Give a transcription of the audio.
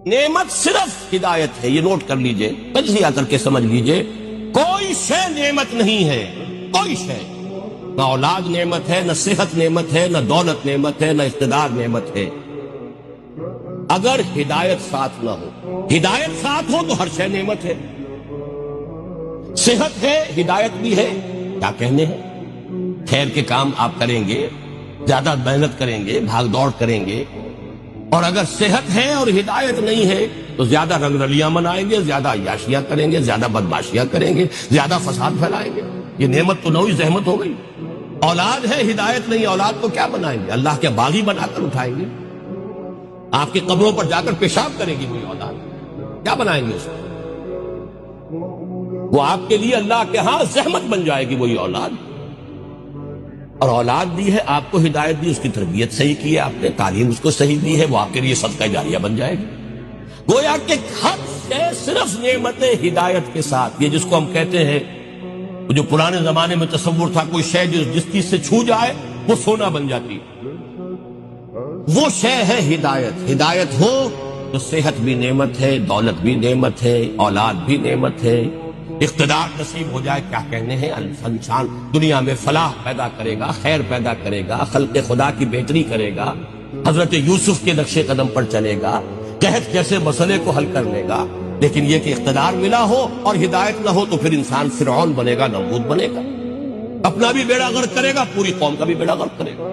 نعمت صرف ہدایت ہے، یہ نوٹ کر لیجئے، تجزیہ کر کے سمجھ لیجئے. کوئی شے نعمت نہیں ہے، کوئی شے. نہ اولاد نعمت ہے، نہ صحت نعمت ہے، نہ دولت نعمت ہے، نہ اقتدار نعمت ہے، اگر ہدایت ساتھ نہ ہو. ہدایت ساتھ ہو تو ہر شے نعمت ہے. صحت ہے، ہدایت بھی ہے، کیا کہنے ہیں. خیر کے کام آپ کریں گے، زیادہ محنت کریں گے، بھاگ دوڑ کریں گے، اور اگر صحت ہے اور ہدایت نہیں ہے تو زیادہ رنگ رلیاں منائیں گے، زیادہ عیاشیاں کریں گے، زیادہ بدماشیاں کریں گے، زیادہ فساد پھیلائیں گے. یہ نعمت تو نوعی زحمت ہو گئی. اولاد ہے، ہدایت نہیں، اولاد کو کیا بنائیں گے؟ اللہ کے باغی بنا کر اٹھائیں گے. آپ کی قبروں پر جا کر پیشاب کرے گی وہی اولاد، کیا بنائیں گے اس کو؟ وہ آپ کے لیے اللہ کے ہاں زحمت بن جائے گی وہی اولاد. اور اولاد دی ہے، آپ کو ہدایت دی، اس کی تربیت صحیح کی ہے آپ نے، تعلیم اس کو صحیح دی ہے، وہ آپ کے لیے صدقہ جاریہ بن جائے گی. گویا کہ ہر شے صرف نعمت ہدایت کے ساتھ. یہ جس کو ہم کہتے ہیں، جو پرانے زمانے میں تصور تھا، کوئی شے جس چیز سے چھو جائے وہ سونا بن جاتی، وہ شے ہے ہدایت. ہدایت ہو تو صحت بھی نعمت ہے، دولت بھی نعمت ہے، اولاد بھی نعمت ہے، اقتدار نصیب ہو جائے، کیا کہنے ہیں. انسان دنیا میں فلاح پیدا کرے گا، خیر پیدا کرے گا، خلق خدا کی بہتری کرے گا، حضرت یوسف کے نقش قدم پر چلے گا، قحط جیسے مسئلے کو حل کر لے گا. لیکن یہ کہ اقتدار ملا ہو اور ہدایت نہ ہو تو پھر انسان فرعون بنے گا، نمرود بنے گا، اپنا بھی بیڑا غرق کرے گا، پوری قوم کا بھی بیڑا غرق کرے گا.